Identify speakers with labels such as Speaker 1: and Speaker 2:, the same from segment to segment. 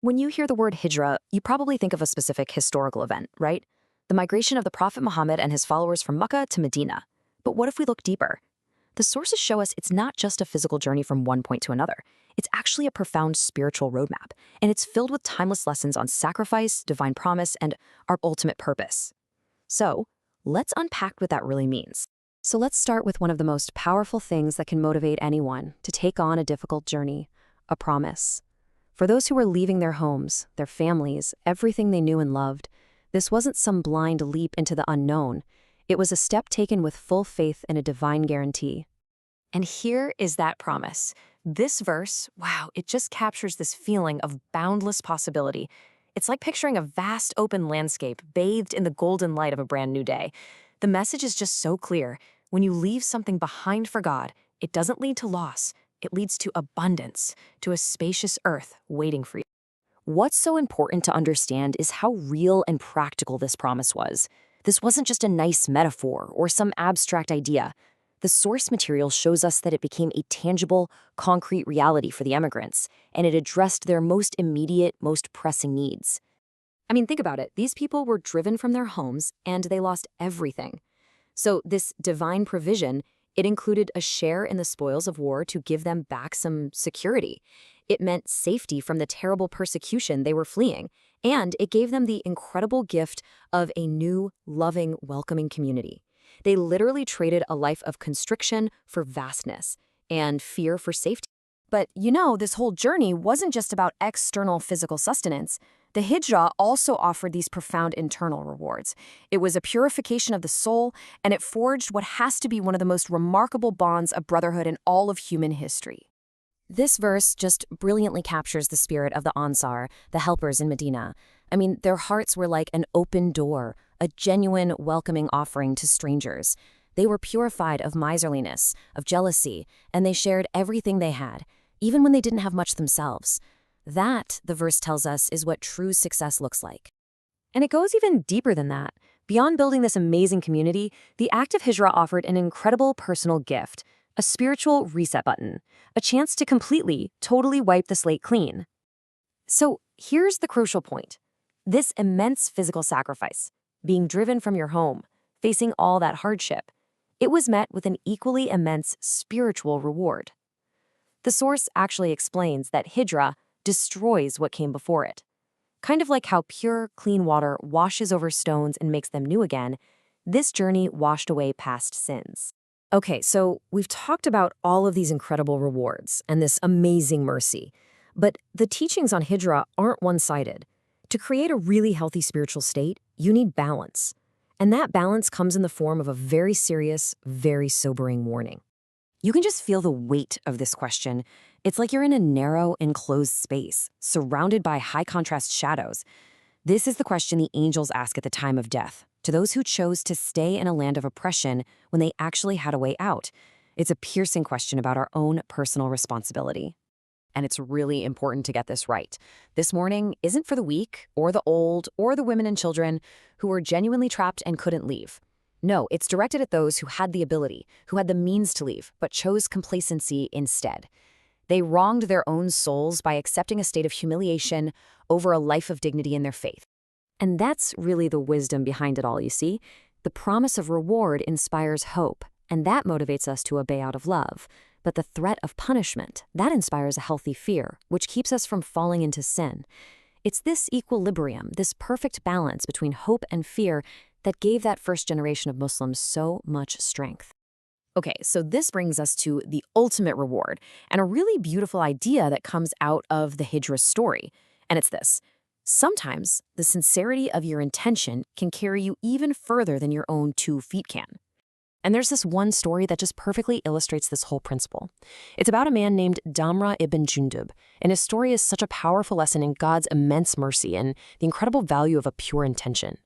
Speaker 1: When you hear the word Hijrah, you probably think of a specific historical event, right? The migration of the Prophet Muhammad and his followers from Mecca to Medina. But what if we look deeper? The sources show us it's not just a physical journey from one point to another. It's actually a profound spiritual roadmap, and it's filled with timeless lessons on sacrifice, divine promise, and our ultimate purpose. So, let's unpack what that really means. So let's start with one of the most powerful things that can motivate anyone to take on a difficult journey, a promise. For those who were leaving their homes, their families, everything they knew and loved, this wasn't some blind leap into the unknown. It was a step taken with full faith in a divine guarantee. And here is that promise. This verse, wow, it just captures this feeling of boundless possibility. It's like picturing a vast open landscape bathed in the golden light of a brand new day. The message is just so clear. When you leave something behind for God, it doesn't lead to loss. It leads to abundance, to a spacious earth waiting for you. What's so important to understand is how real and practical this promise was. This wasn't just a nice metaphor or some abstract idea. The source material shows us that it became a tangible, concrete reality for the emigrants, and it addressed their most immediate, most pressing needs. I mean, think about it. These people were driven from their homes, and they lost everything. So this divine provision, it included a share in the spoils of war to give them back some security. It meant safety from the terrible persecution they were fleeing, and it gave them the incredible gift of a new, loving, welcoming community. They literally traded a life of constriction for vastness and fear for safety. But this whole journey wasn't just about external physical sustenance. The Hijrah also offered these profound internal rewards. It was a purification of the soul, and it forged what has to be one of the most remarkable bonds of brotherhood in all of human history. This verse just brilliantly captures the spirit of the Ansar, the helpers in Medina. I mean, their hearts were like an open door, a genuine welcoming offering to strangers. They were purified of miserliness, of jealousy, and they shared everything they had, even when they didn't have much themselves. That, the verse tells us, is what true success looks like. And it goes even deeper than that. Beyond building this amazing community, the act of Hijrah offered an incredible personal gift, a spiritual reset button, a chance to completely, totally wipe the slate clean. So here's the crucial point. This immense physical sacrifice, being driven from your home, facing all that hardship, it was met with an equally immense spiritual reward. The source actually explains that Hijrah destroys what came before it. Kind of like how pure, clean water washes over stones and makes them new again, this journey washed away past sins. Okay, so we've talked about all of these incredible rewards and this amazing mercy, but the teachings on Hijrah aren't one-sided. To create a really healthy spiritual state, you need balance. And that balance comes in the form of a very serious, very sobering warning. You can just feel the weight of this question. It's like you're in a narrow, enclosed space, surrounded by high-contrast shadows. This is the question the angels ask at the time of death, to those who chose to stay in a land of oppression when they actually had a way out. It's a piercing question about our own personal responsibility. And it's really important to get this right. This warning isn't for the weak, or the old, or the women and children who were genuinely trapped and couldn't leave. No, it's directed at those who had the ability, who had the means to leave, but chose complacency instead. They wronged their own souls by accepting a state of humiliation over a life of dignity in their faith. And that's really the wisdom behind it all, you see. The promise of reward inspires hope, and that motivates us to obey out of love. But the threat of punishment, that inspires a healthy fear, which keeps us from falling into sin. It's this equilibrium, this perfect balance between hope and fear that gave that first generation of Muslims so much strength. Okay, so this brings us to the ultimate reward, and a really beautiful idea that comes out of the Hijrah story. And it's this. Sometimes the sincerity of your intention can carry you even further than your own 2 feet can. And there's this one story that just perfectly illustrates this whole principle. It's about a man named Damrah ibn Jundub, and his story is such a powerful lesson in God's immense mercy and the incredible value of a pure intention.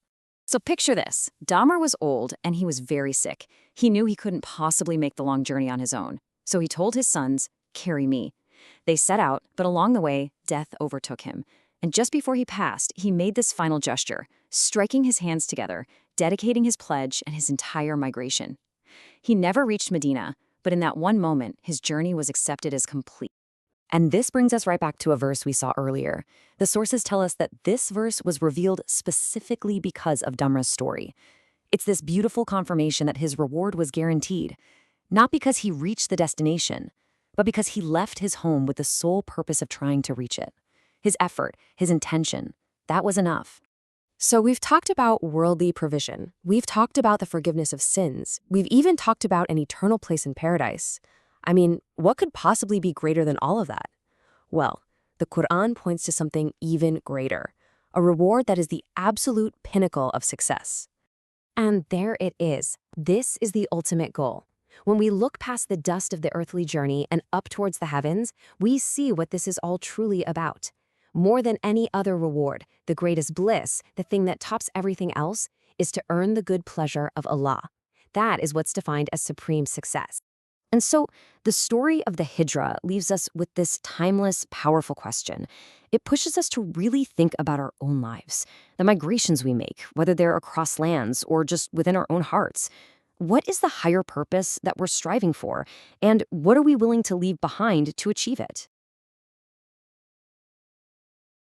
Speaker 1: So picture this. Damrah was old and he was very sick. He knew he couldn't possibly make the long journey on his own. So he told his sons, "Carry me." They set out, but along the way, death overtook him. And just before he passed, he made this final gesture, striking his hands together, dedicating his pledge and his entire migration. He never reached Medina, but in that one moment, his journey was accepted as complete. And this brings us right back to a verse we saw earlier. The sources tell us that this verse was revealed specifically because of Damra's story. It's this beautiful confirmation that his reward was guaranteed, not because he reached the destination, but because he left his home with the sole purpose of trying to reach it. His effort, his intention, that was enough.
Speaker 2: So we've talked about worldly provision. We've talked about the forgiveness of sins. We've even talked about an eternal place in paradise. I mean, what could possibly be greater than all of that? Well, the Quran points to something even greater, a reward that is the absolute pinnacle of success. And there it is. This is the ultimate goal. When we look past the dust of the earthly journey and up towards the heavens, we see what this is all truly about. More than any other reward, the greatest bliss, the thing that tops everything else, is to earn the good pleasure of Allah. That is what's defined as supreme success. And so, the story of the Hijrah leaves us with this timeless, powerful question. It pushes us to really think about our own lives, the migrations we make, whether they're across lands or just within our own hearts. What is the higher purpose that we're striving for, and what are we willing to leave behind to achieve it?